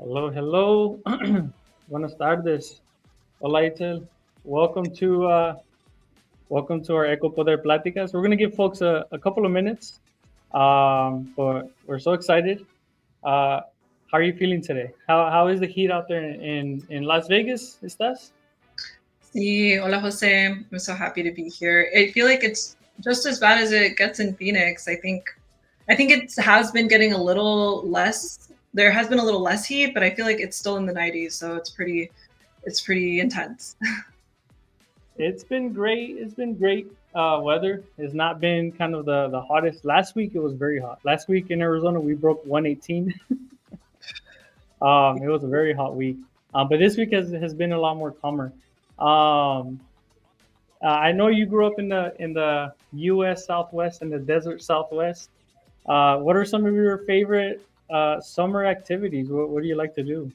Hello, hello. Buenas tardes. Hola, Itel. Welcome to uh, welcome to our Eco Poder Pláticas. We're gonna give folks a couple of minutes, but we're so excited. How are you feeling today? How is the heat out there in Las Vegas? ¿Estás? Sí, hola Jose. I'm so happy to be here. I feel like it's just as bad as it gets in Phoenix. I think it has been getting a little less. There has been a little less heat, but I feel like it's still in the 90s, so it's pretty intense. It's been great. It's been great weather. It's not been kind of the hottest. Last week it was very hot. Last week in Arizona we broke 118. It was a very hot week, but this week has been a lot more calmer. Um, I know you grew up in the U.S. Southwest and the desert Southwest. What are some of your favorite summer activities? What do you like to do?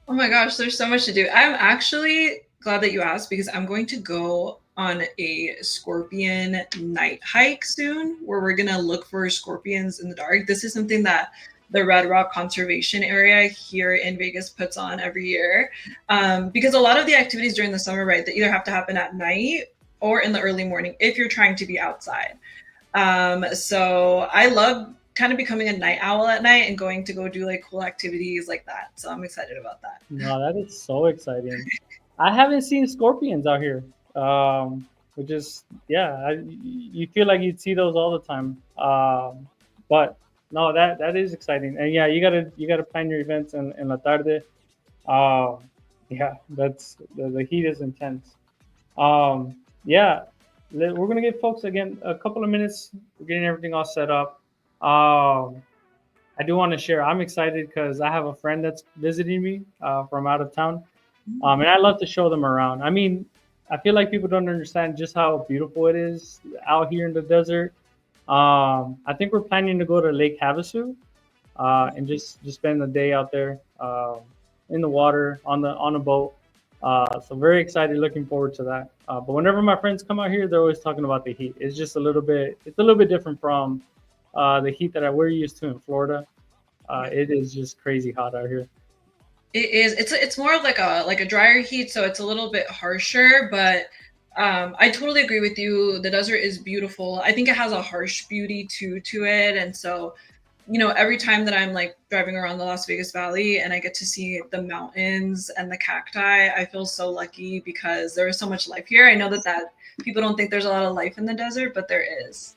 Oh my gosh, there's so much to do. I'm actually glad that you asked because I'm going to go on a scorpion night hike soon where we're going to look for scorpions in the dark. This is something that the Red Rock Conservation Area here in Vegas puts on every year. Because a lot of the activities during the summer, right, they either have to happen at night or in the early morning if you're trying to be outside. So I love kind of becoming a night owl at night and going to go do like cool activities like that. So I'm excited about that. No, that is so exciting. I haven't seen scorpions out here, which is yeah. You feel like you'd see those all the time, but no, that is exciting. And yeah, you gotta plan your events in la tarde. Um, yeah, that's the heat is intense. Yeah, we're gonna give folks again a couple of minutes. We're getting everything all set up. Um, I do want to share. I'm excited because I have a friend that's visiting me from out of town, and I love to show them around. I mean, I feel like people don't understand just how beautiful it is out here in the desert. I think we're planning to go to Lake Havasu and just spend the day out there in the water on a boat. So very excited, looking forward to that. But whenever my friends come out here, they're always talking about the heat. It's just a little bit. It's a little bit different from the heat that we're used to in Florida. Yeah. It is just crazy hot out here. It is. It's more of like a drier heat, so it's a little bit harsher. But I totally agree with you. The desert is beautiful. I think it has a harsh beauty to it, and so every time that I'm like driving around the Las Vegas Valley and I get to see the mountains and the cacti, I feel so lucky because there is so much life here. I know that people don't think there's a lot of life in the desert, but there is.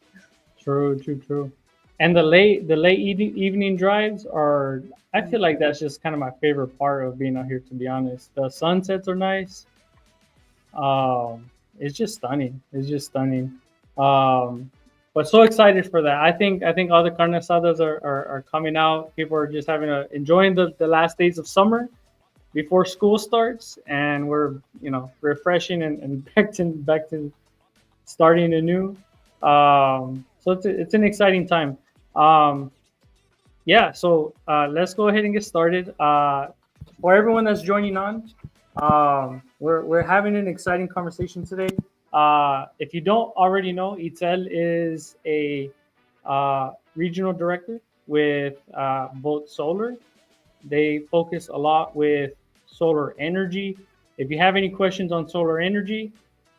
True, true, true. And the late evening drives are. I feel like that's just kind of my favorite part of being out here. To be honest, the sunsets are nice. It's just stunning. It's just stunning. Um, but so excited for that. I think all the carne asadas are coming out. People are just having a enjoying the last days of summer before school starts, and we're refreshing and back to starting anew. So it's an exciting time. Um, yeah, so let's go ahead and get started. For everyone that's joining on, we're having an exciting conversation today. If you don't already know, Itzel is a regional director with both Solar. They focus a lot with solar energy. If you have any questions on solar energy,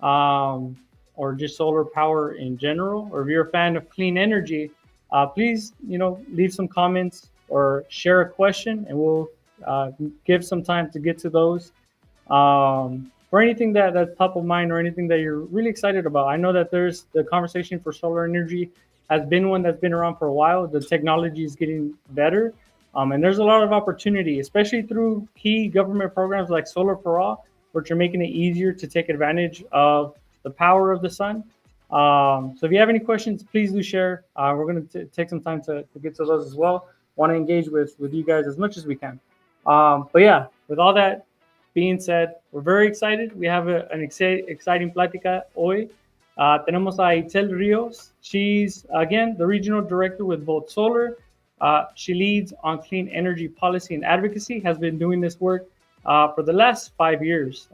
um, or just solar power in general, or if you're a fan of clean energy, please leave some comments or share a question, and we'll give some time to get to those. For anything that's top of mind or anything that you're really excited about, I know that there's the conversation for solar energy has been one that's been around for a while. The technology is getting better, and there's a lot of opportunity, especially through key government programs like Solar for All, which are making it easier to take advantage of the power of the sun. So if you have any questions, please do share. We're going to take some time to get to those as well. Want to engage with you guys as much as we can. But yeah, with all that being said, we're very excited. We have an exciting plática hoy. Tenemos a Itzel Rios. She's, again, the regional director with Volt Solar. She leads on clean energy policy and advocacy, has been doing this work for the last 5 years,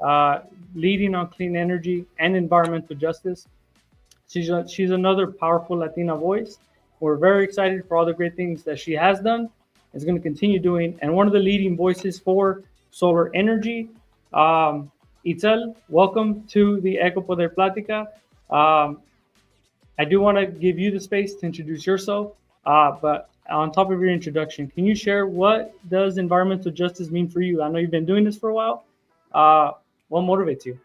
leading on clean energy and environmental justice. She's another powerful Latina voice. We're very excited for all the great things that she has done is going to continue doing, and one of the leading voices for solar energy. Itzel, welcome to the Eco Poder Plática. I do want to give you the space to introduce yourself, but on top of your introduction, can you share what does environmental justice mean for you? I know you've been doing this for a while. What motivates you?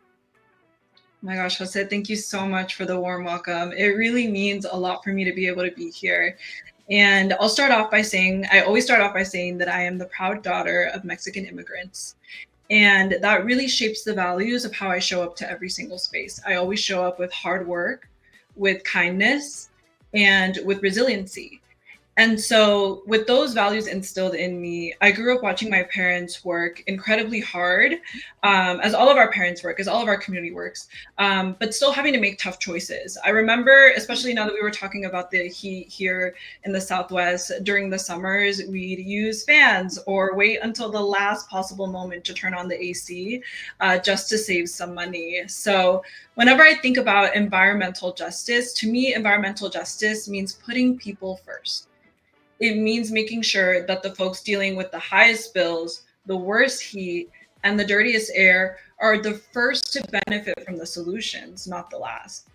Oh my gosh, Jose, thank you so much for the warm welcome. It really means a lot for me to be able to be here. And I always start off by saying that I am the proud daughter of Mexican immigrants. And that really shapes the values of how I show up to every single space. I always show up with hard work, with kindness, and with resiliency. And so, with those values instilled in me, I grew up watching my parents work incredibly hard, as all of our parents work, as all of our community works, but still having to make tough choices. I remember, especially now that we were talking about the heat here in the Southwest, during the summers, we'd use fans or wait until the last possible moment to turn on the AC just to save some money. So, whenever I think about environmental justice, to me, environmental justice means putting people first. It means making sure that the folks dealing with the highest bills, the worst heat, and the dirtiest air are the first to benefit from the solutions, not the last.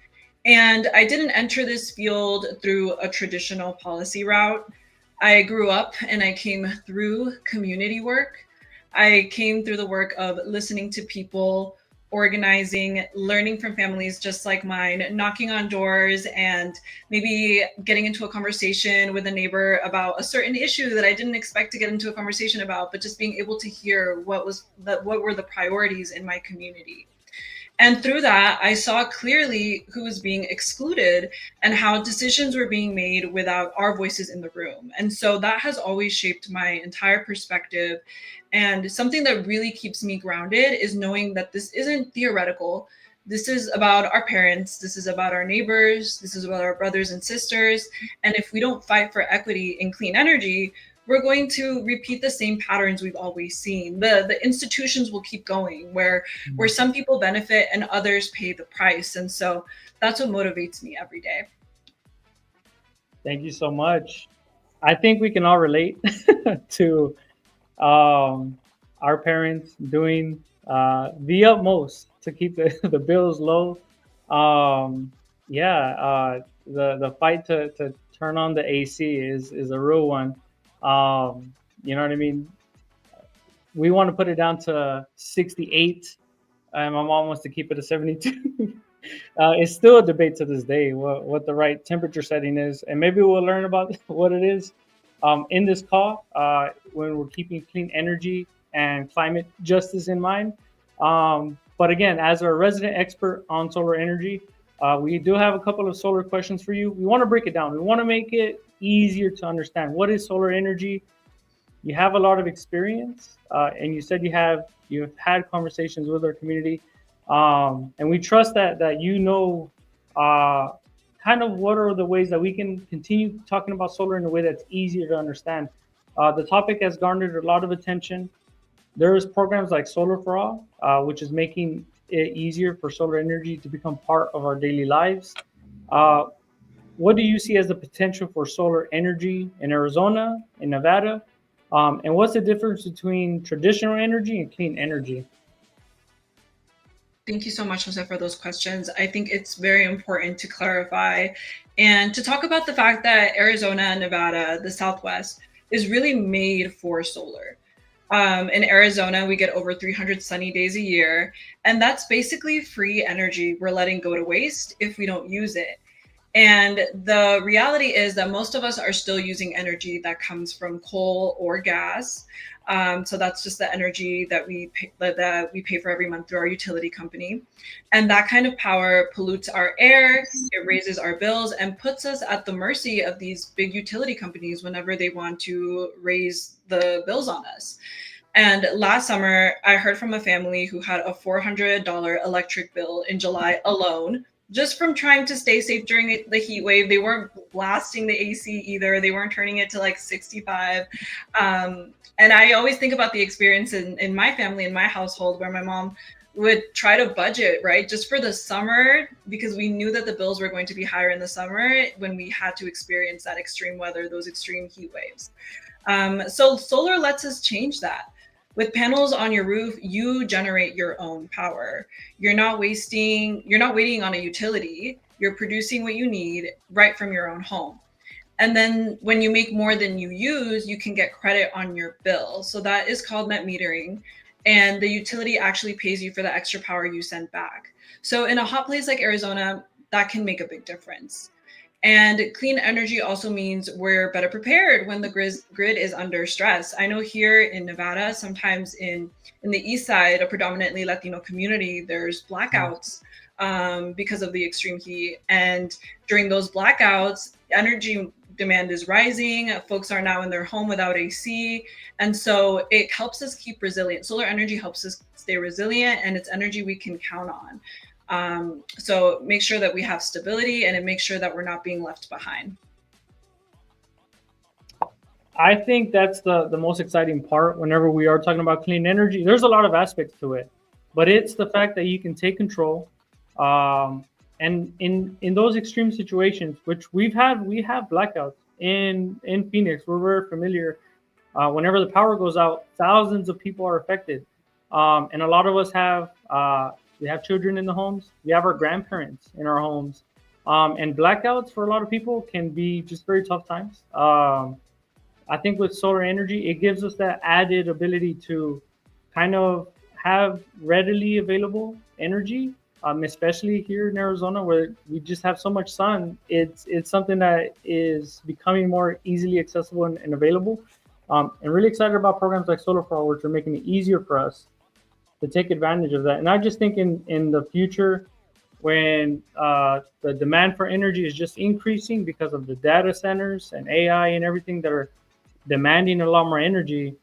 And I didn't enter this field through a traditional policy route. I grew up and I came through community work. I came through the work of listening to people, organizing, learning from families just like mine, knocking on doors, and maybe getting into a conversation with a neighbor about a certain issue that I didn't expect to get into a conversation about, but just being able to hear what were the priorities in my community. And through that, I saw clearly who was being excluded and how decisions were being made without our voices in the room. And so that has always shaped my entire perspective. And something that really keeps me grounded is knowing that this isn't theoretical. This is about our parents. This is about our neighbors. This is about our brothers and sisters. And if we don't fight for equity in clean energy, we're going to repeat the same patterns we've always seen. The institutions will keep going where some people benefit and others pay the price. And so that's what motivates me every day. Thank you so much. I think we can all relate to our parents doing the utmost to keep the bills low. The fight to turn on the AC is a real one. You know what I mean? We want to put it down to 68, and my mom wants to keep it at 72. It's still a debate to this day what the right temperature setting is, and maybe we'll learn about what it is in this call when we're keeping clean energy and climate justice in mind. But again, as our resident expert on solar energy, we do have a couple of solar questions for you. We want to break it down. We want to make it easier to understand. What is solar energy? You have a lot of experience, and you said you've had conversations with our community, and we trust that you know kind of what are the ways that we can continue talking about solar in a way that's easier to understand. The topic has garnered a lot of attention. There's programs like Solar for All, which is making it easier for solar energy to become part of our daily lives. What do you see as the potential for solar energy in Arizona, in Nevada? And what's the difference between traditional energy and clean energy? Thank you so much, Jose, for those questions. I think it's very important to clarify and to talk about the fact that Arizona and Nevada, the Southwest, is really made for solar. In Arizona, we get over 300 sunny days a year, and that's basically free energy we're letting go to waste if we don't use it. And the reality is that most of us are still using energy that comes from coal or gas. So that's just the energy that we pay for every month through our utility company. And that kind of power pollutes our air, it raises our bills, and puts us at the mercy of these big utility companies whenever they want to raise the bills on us. And last summer, I heard from a family who had a $400 electric bill in July alone, just from trying to stay safe during the heat wave. They weren't blasting the AC either. They weren't turning it to like 65. And I always think about the experience in my family, in my household, where my mom would try to budget, right, just for the summer, because we knew that the bills were going to be higher in the summer when we had to experience that extreme weather, those extreme heat waves. So solar lets us change that. With panels on your roof, you generate your own power. You're not waiting on a utility. You're producing what you need right from your own home. And then when you make more than you use, you can get credit on your bill. So that is called net metering. And the utility actually pays you for the extra power you send back. So in a hot place like Arizona, that can make a big difference. And clean energy also means we're better prepared when the grid is under stress. I know here in Nevada, sometimes in the east side, a predominantly Latino community, there's blackouts because of the extreme heat. And during those blackouts, energy demand is rising. Folks are now in their home without AC. And so it helps us keep resilient. Solar energy helps us stay resilient, and it's energy we can count on. So make sure that we have stability, and it makes sure that we're not being left behind. I think that's the most exciting part whenever we are talking about clean energy. There's a lot of aspects to it, but it's the fact that you can take control. And in those extreme situations, which we have blackouts in Phoenix. We're very familiar. Whenever the power goes out, thousands of people are affected, and a lot of us have we have children in the homes. We have our grandparents in our homes, and blackouts for a lot of people can be just very tough times. I think with solar energy, it gives us that added ability to kind of have readily available energy, especially here in Arizona where we just have so much sun. It's something that is becoming more easily accessible and available. And really excited about programs like Solar for All, which are making it easier for us to take advantage of that. And I just think in the future, when the demand for energy is just increasing because of the data centers and AI and everything that are demanding a lot more energy,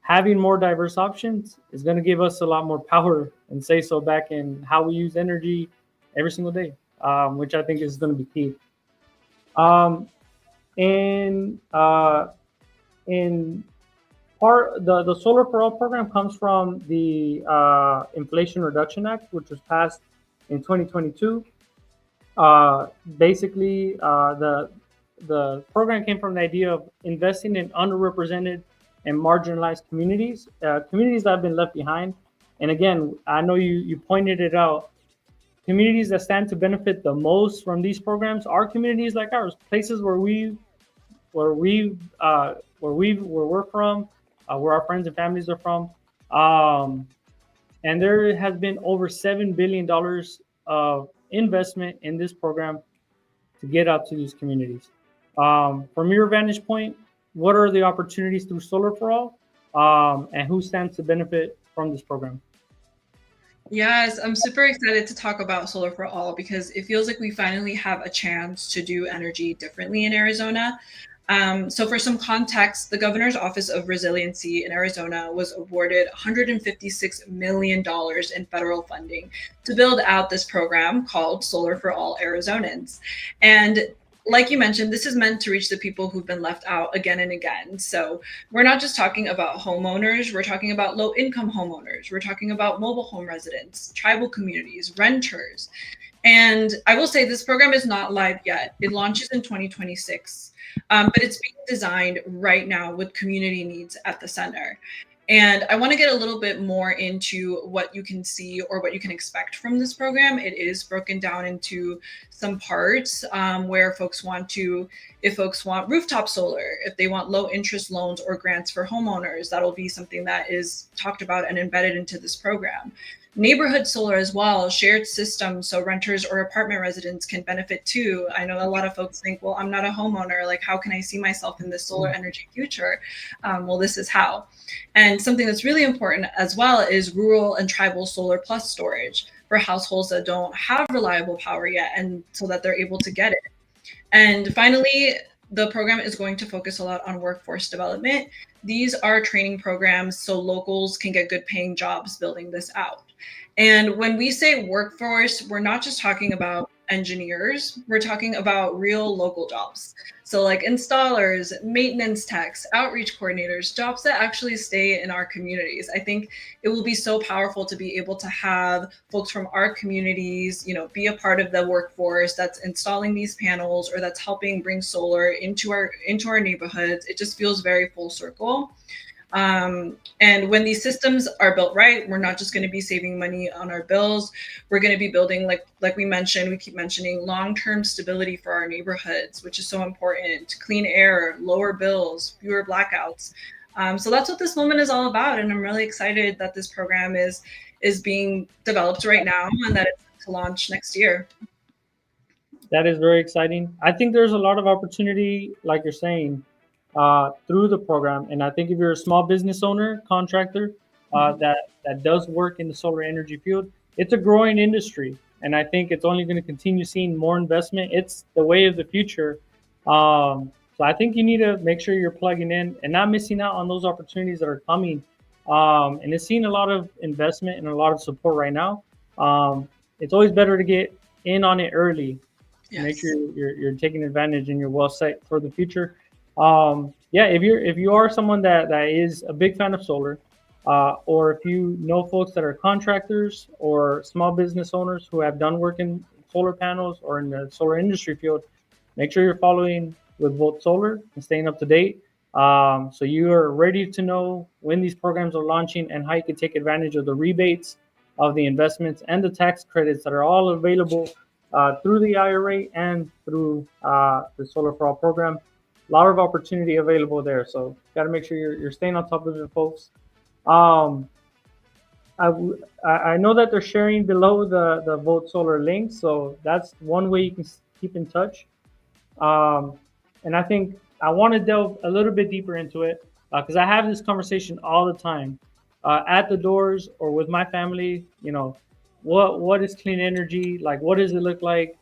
having more diverse options is going to give us a lot more power and say so back in how we use energy every single day, which I think is going to be key. And in part, the Solar for All program comes from the Inflation Reduction Act, which was passed in 2022. Basically, the program came from the idea of investing in underrepresented and marginalized communities, communities that have been left behind. And again, I know you pointed it out. Communities that stand to benefit the most from these programs are communities like ours, places where we're from, where our friends and families are from. And there has been over $7 billion of investment in this program to get out to these communities. From your vantage point, what are the opportunities through Solar for All, and who stands to benefit from this program? Yes, I'm super excited to talk about Solar for All because it feels like we finally have a chance to do energy differently in Arizona. So for some context, the Governor's Office of Resiliency in Arizona was awarded $156 million in federal funding to build out this program called Solar for All Arizonans. And like you mentioned, this is meant to reach the people who've been left out again and again. So we're not just talking about homeowners, we're talking about low income homeowners, we're talking about mobile home residents, tribal communities, renters. And I will say this program is not live yet. It launches in 2026, but it's being designed right now with community needs at the center. And I want to get a little bit more into what you can see or what you can expect from this program. It is broken down into some parts where if folks want rooftop solar, if they want low interest loans or grants for homeowners, that'll be something that is talked about and embedded into this program. Neighborhood solar as well, shared systems, so renters or apartment residents can benefit too. I know a lot of folks think, well, I'm not a homeowner, like how can I see myself in this solar energy future? Well, this is how. And something that's really important as well is rural and tribal solar plus storage for households that don't have reliable power yet, and so that they're able to get it. And finally, the program is going to focus a lot on workforce development. These are training programs so locals can get good paying jobs building this out. And when we say workforce, we're not just talking about engineers. We're talking about real local jobs. So like installers, maintenance techs, outreach coordinators, jobs that actually stay in our communities. I think it will be so powerful to be able to have folks from our communities, be a part of the workforce that's installing these panels or that's helping bring solar into our neighborhoods. It just feels very full circle. And when these systems are built right, we're not just going to be saving money on our bills. We're going to be building, like we mentioned, we keep mentioning long-term stability for our neighborhoods, which is so important. Clean air, lower bills, fewer blackouts. So that's what this moment is all about. And I'm really excited that this program is being developed right now and that it's to launch next year. That is very exciting. I think there's a lot of opportunity, like you're saying, through the program. And I think if you're a small business owner, contractor, that does work in the solar energy field, it's a growing industry. And I think it's only going to continue seeing more investment. It's the way of the future. So I think you need to make sure you're plugging in and not missing out on those opportunities that are coming. And it's seeing a lot of investment and a lot of support right now. It's always better to get in on it early. Yes. Make sure you're taking advantage and you're well set for the future. Yeah, if you are someone that is a big fan of solar, or if you know folks that are contractors or small business owners who have done work in solar panels or in the solar industry field, make sure you're following with Volt Solar and staying up to date. So you are ready to know when these programs are launching and how you can take advantage of the rebates, of the investments, and the tax credits that are all available through the IRA and through the Solar for All program. A lot of opportunity available there. So got to make sure you're staying on top of it, folks. Um, I know that they're sharing below the Vote Solar link. So that's one way you can keep in touch. And I think I want to delve a little bit deeper into it because I have this conversation all the time at the doors or with my family. What is clean energy like? What does it look like?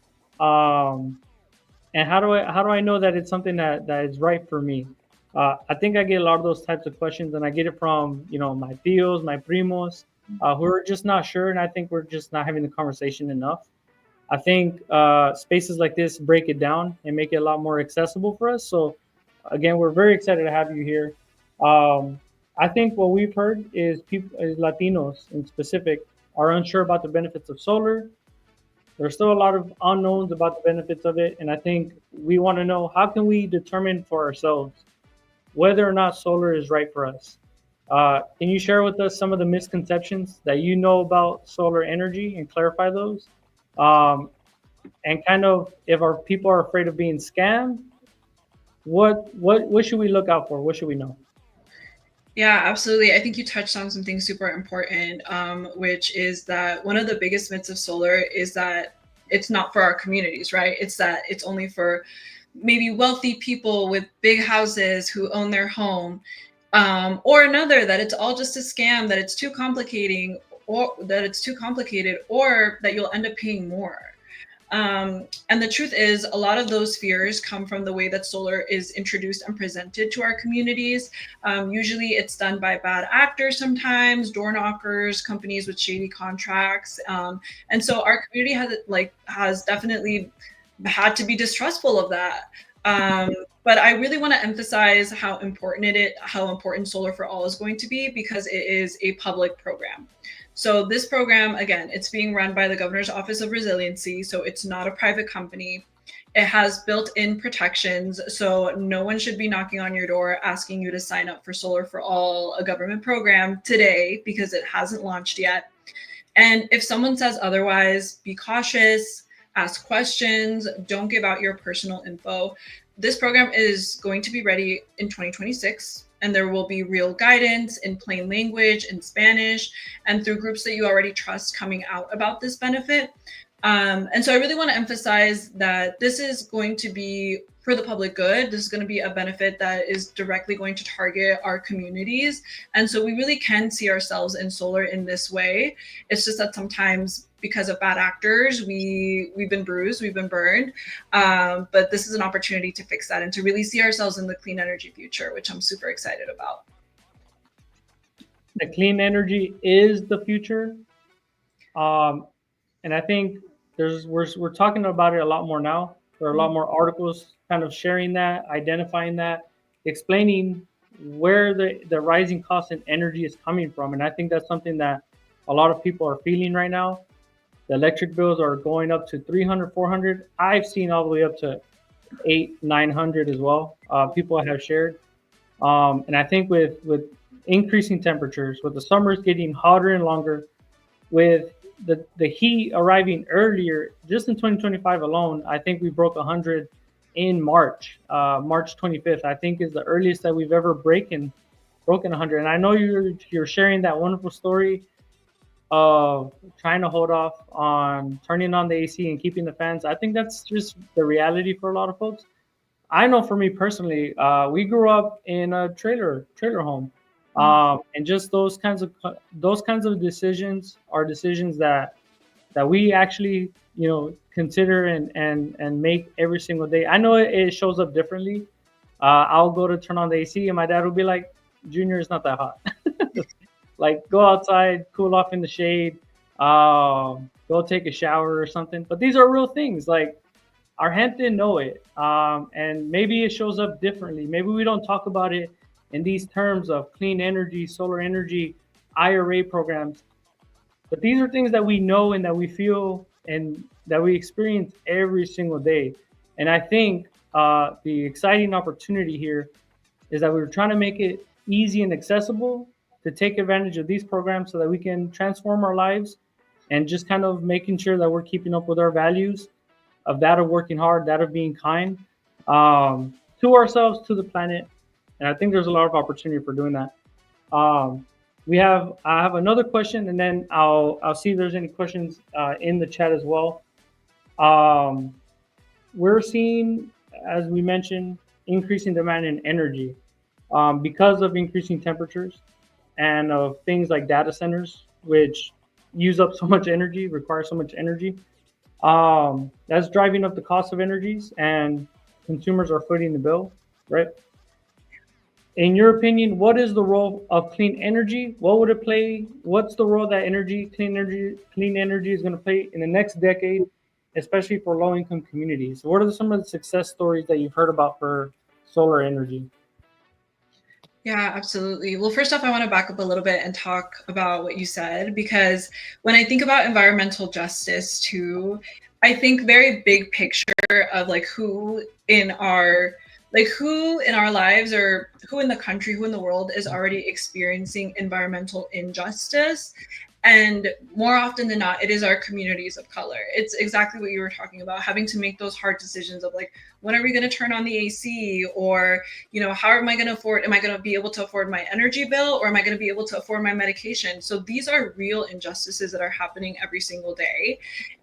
And how do I know that it's something that is right for me? I think I get a lot of those types of questions, and I get it from my tios, my primos, who are just not sure, and I think we're just not having the conversation enough. I think spaces like this break it down and make it a lot more accessible for us. So, again, we're very excited to have you here. I think what we've heard is Latinos in specific, are unsure about the benefits of solar. There's still a lot of unknowns about the benefits of it, and I think we want to know, how can we determine for ourselves whether or not solar is right for us. Can you share with us some of the misconceptions that you know about solar energy and clarify those? Um, and kind of, if our people are afraid of being scammed, what should we look out for? What should we know? Yeah, absolutely. I think you touched on something super important, which is that one of the biggest myths of solar is that it's not for our communities, right? It's that it's only for maybe wealthy people with big houses who own their home, or another, that it's all just a scam, that it's too complicating, or that it's too complicated, or that you'll end up paying more. And the truth is, a lot of those fears come from the way that solar is introduced and presented to our communities. Usually it's done by bad actors sometimes, door knockers, companies with shady contracts. And so our community has definitely had to be distrustful of that. But I really want to emphasize how important Solar for All is going to be, because it is a public program. So this program, again, it's being run by the Governor's Office of Resiliency, so it's not a private company. It has built-in protections, so no one should be knocking on your door asking you to sign up for Solar for All, a government program, today, because it hasn't launched yet. And if someone says otherwise, be cautious, ask questions, don't give out your personal info. This program is going to be ready in 2026. And there will be real guidance in plain language, in Spanish, and through groups that you already trust coming out about this benefit. And so I really want to emphasize that this is going to be for the public good. This is going to be a benefit that is directly going to target our communities. And so we really can see ourselves in solar in this way. It's just that sometimes, because of bad actors, we've been bruised, we've been burned. But this is an opportunity to fix that and to really see ourselves in the clean energy future, which I'm super excited about. The clean energy is the future. And I think we're talking about it a lot more now. There are a lot more articles kind of sharing that, identifying that, explaining where the rising cost in energy is coming from. And I think that's something that a lot of people are feeling right now. The electric bills are going up to 300, 400. I've seen all the way up to 8, 900 as well. People have shared. And I think with increasing temperatures, with the summers getting hotter and longer, with the heat arriving earlier, just in 2025 alone, I think we broke 100 in March. March 25th, I think, is the earliest that we've ever broken 100. And I know you're sharing that wonderful story of trying to hold off on turning on the AC and keeping the fans. I think that's just the reality for a lot of folks. I know for me personally, we grew up in a trailer home, and just those kinds of decisions are decisions that we actually consider and make every single day. I know it shows up differently. I'll go to turn on the AC, and my dad will be like, "Junior, it's not that hot. Like, go outside, cool off in the shade, go take a shower or something." But these are real things. Like, our hand didn't know it, and maybe it shows up differently. Maybe we don't talk about it in these terms of clean energy, solar energy, IRA programs. But these are things that we know and that we feel and that we experience every single day. And I think the exciting opportunity here is that we're trying to make it easy and accessible to take advantage of these programs so that we can transform our lives and just kind of making sure that we're keeping up with our values of that of working hard, that of being kind to ourselves, to the planet. And I think there's a lot of opportunity for doing that. I have another question, and then I'll see if there's any questions in the chat as well. We're seeing, as we mentioned, increasing demand in energy because of increasing temperatures and of things like data centers, which use up so much energy, require so much energy. That's driving up the cost of energies, and consumers are footing the bill, right? In your opinion, what is the role of clean energy? What would it play? What's the role that clean energy is going to play in the next decade, especially for low-income communities? What are some of the success stories that you've heard about for solar energy? Yeah, absolutely. Well, first off, I want to back up a little bit and talk about what you said, because when I think about environmental justice too, I think very big picture of like who in our lives, or who in the country, who in the world is already experiencing environmental injustice. And more often than not, it is our communities of color. It's exactly what you were talking about, having to make those hard decisions of like, when are we going to turn on the AC? Or, how am I going to be able to afford my energy bill? Or am I going to be able to afford my medication? So these are real injustices that are happening every single day.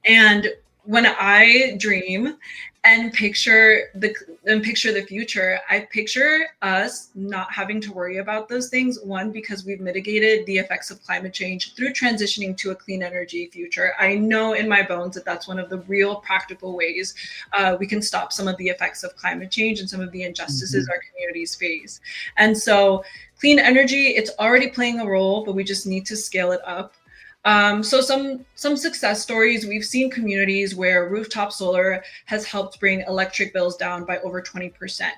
And when I dream and picture the future, I picture us not having to worry about those things. One, because we've mitigated the effects of climate change through transitioning to a clean energy future. I know in my bones that that's one of the real practical ways we can stop some of the effects of climate change and some of the injustices our communities face. And so clean energy, it's already playing a role, but we just need to scale it up. So some success stories, we've seen communities where rooftop solar has helped bring electric bills down by over 20%.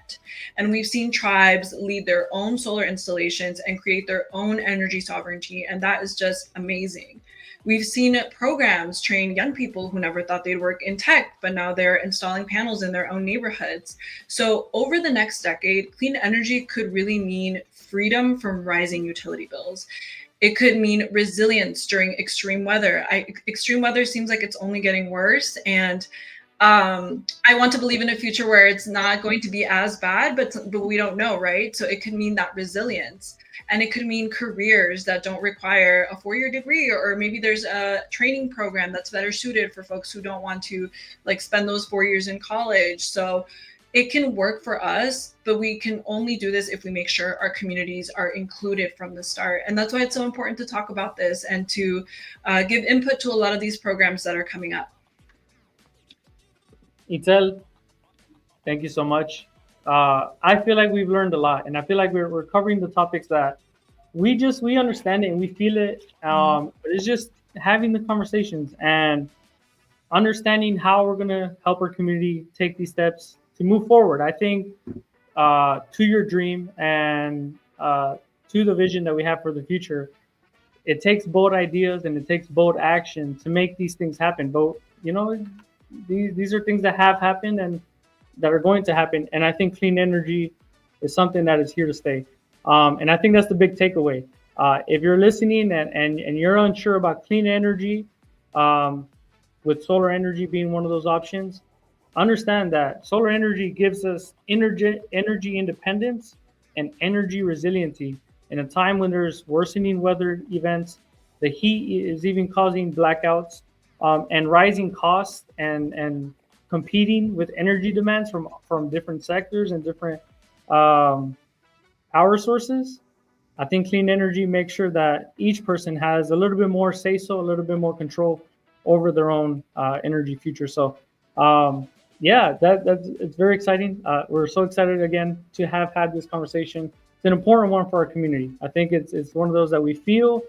And we've seen tribes lead their own solar installations and create their own energy sovereignty. And that is just amazing. We've seen programs train young people who never thought they'd work in tech, but now they're installing panels in their own neighborhoods. So over the next decade, clean energy could really mean freedom from rising utility bills. It could mean resilience during extreme weather. Extreme weather seems like it's only getting worse. And I want to believe in a future where it's not going to be as bad, but we don't know, right? So it could mean that resilience. And it could mean careers that don't require a 4-year degree, or maybe there's a training program that's better suited for folks who don't want to like spend those 4 years in college. So it can work for us, but we can only do this if we make sure our communities are included from the start. And that's why it's so important to talk about this and to give input to a lot of these programs that are coming up. Itel, thank you so much. I feel like we've learned a lot, and I feel like we're covering the topics that we understand it and we feel it. But it's just having the conversations. And understanding how we're going to help our community take these steps to move forward. I think to your dream and to the vision that we have for the future, it takes bold ideas and it takes bold action to make these things happen. But you know, these are things that have happened and that are going to happen. And I think clean energy is something that is here to stay. And I think that's the big takeaway. If you're listening and you're unsure about clean energy, um, with solar energy being one of those options, understand that solar energy gives us energy independence and energy resiliency. In a time when there's worsening weather events, the heat is even causing blackouts, and rising costs and competing with energy demands from different sectors and different um, power sources. I think clean energy makes sure that each person has a little bit more say so, a little bit more control over their own energy future. So, yeah, that's it's very exciting. We're so excited again to have had this conversation. It's an important one for our community. I think it's one of those that we feel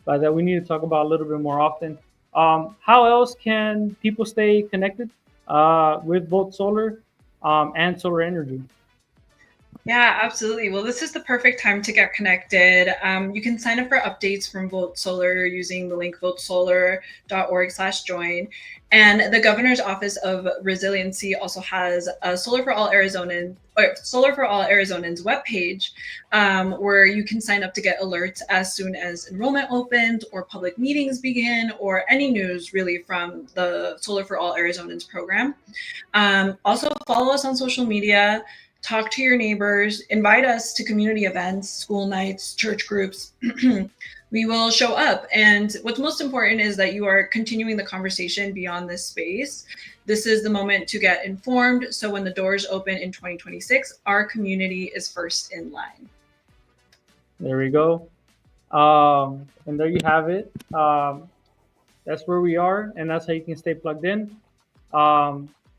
that we need to talk about a little bit more often. How else can people stay connected with both solar and solar energy? Yeah, absolutely. Well, this is the perfect time to get connected. You can sign up for updates from Vote Solar using the link votesolar.org/join. And the Governor's Office of Resiliency also has a Solar for All Arizonans webpage, where you can sign up to get alerts as soon as enrollment opens or public meetings begin or any news really from the Solar for All Arizonans program. Also, follow us on social media. Talk to your neighbors, invite us to community events, school nights, church groups. We will show up. And what's most important is that you are continuing the conversation beyond this space. This is the moment to get informed. So when the doors open in 2026, our community is first in line. There we go. And there you have it. That's where we are, and that's how you can stay plugged in.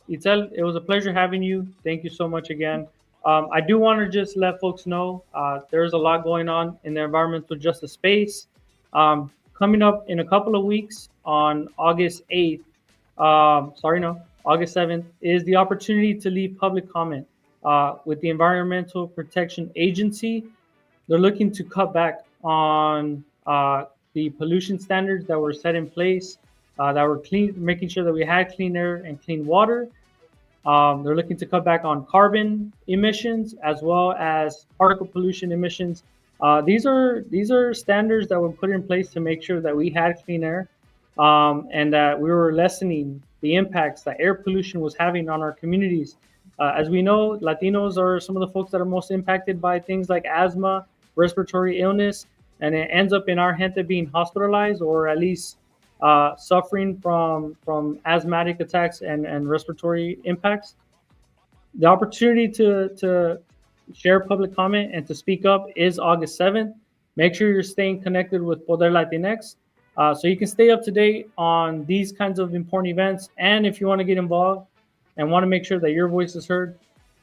Itzel, it was a pleasure having you. Thank you so much again. I do want to just let folks know there's a lot going on in the environmental justice space. Coming up in a couple of weeks on August 8th, August 7th, is the opportunity to leave public comment with the Environmental Protection Agency. They're looking to cut back on the pollution standards that were set in place, that were clean, making sure that we had clean air and clean water. They're looking to cut back on carbon emissions as well as particle pollution emissions. These are standards that were put in place to make sure that we had clean air, and that we were lessening the impacts that air pollution was having on our communities. As we know, Latinos are some of the folks that are most impacted by things like asthma, respiratory illness, and it ends up in our gente being hospitalized or at least suffering from asthmatic attacks and respiratory impacts. The opportunity to share public comment and to speak up is August 7th. Make sure you're staying connected with Poder Latinx, so you can stay up to date on these kinds of important events. And if you want to get involved and want to make sure that your voice is heard,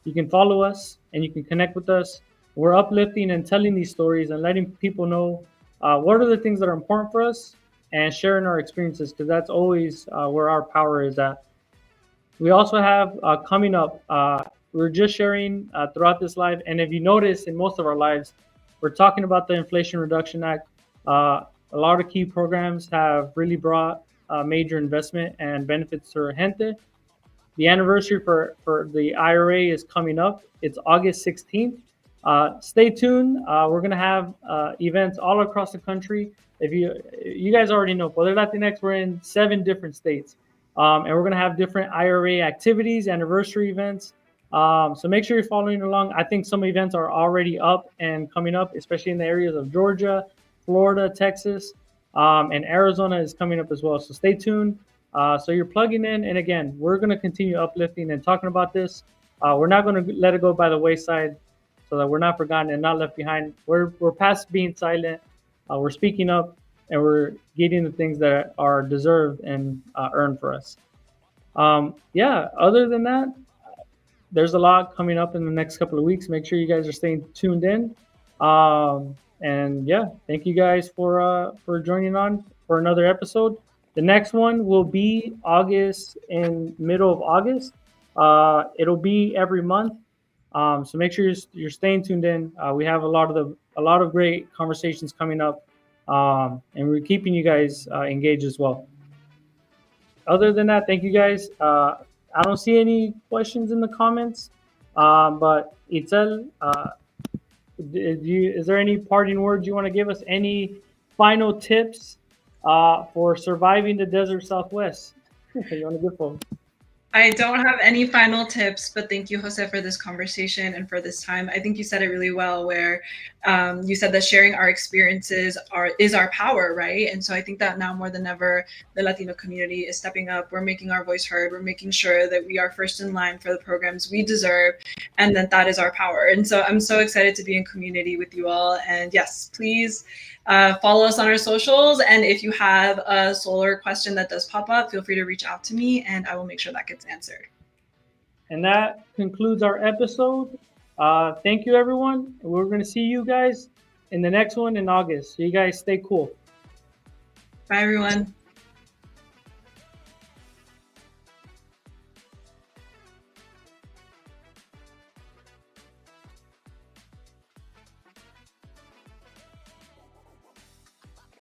you can follow us and you can connect with us. We're uplifting and telling these stories and letting people know what are the things that are important for us and sharing our experiences, because that's always where our power is at. We also have coming up, we're just sharing throughout this live. And if you notice in most of our lives, we're talking about the Inflation Reduction Act. A lot of key programs have really brought major investment and benefits to our gente. The anniversary for the IRA is coming up. It's August 16th. Stay tuned. We're going to have events all across the country. If you guys already know, Poder Latinx, we're in 7 different states. And we're going to have different IRA activities, anniversary events. So make sure you're following along. I think some events are already up and coming up, especially in the areas of Georgia, Florida, Texas, and Arizona is coming up as well. So stay tuned. So you're plugging in. And again, we're going to continue uplifting and talking about this. We're not going to let it go by the wayside so that we're not forgotten and not left behind. We're past being silent. We're speaking up and we're getting the things that are deserved and earned for us. Yeah, other than that, there's a lot coming up in the next couple of weeks. Make sure you guys are staying tuned in. And yeah, thank you guys for joining on for another episode. The next one will be August, in middle of August. It'll be every month. So make sure you're staying tuned in. We have a lot of great conversations coming up, and we're keeping you guys engaged as well. Other than that, thank you guys. I don't see any questions in the comments, but Itzel, is there any parting words you want to give us? Any final tips for surviving the desert Southwest? You want to give them? I don't have any final tips, but thank you, Jose, for this conversation and for this time. I think you said it really well, where you said that sharing our experiences is our power, right? And so I think that now more than ever, the Latino community is stepping up. We're making our voice heard. We're making sure that we are first in line for the programs we deserve, and that is our power. And so I'm so excited to be in community with you all. And yes, please follow us on our socials. And if you have a solar question that does pop up, feel free to reach out to me and I will make sure that gets answered. And that concludes our episode. Thank you, everyone. We're going to see you guys in the next one in August. So you guys stay cool. Bye, everyone.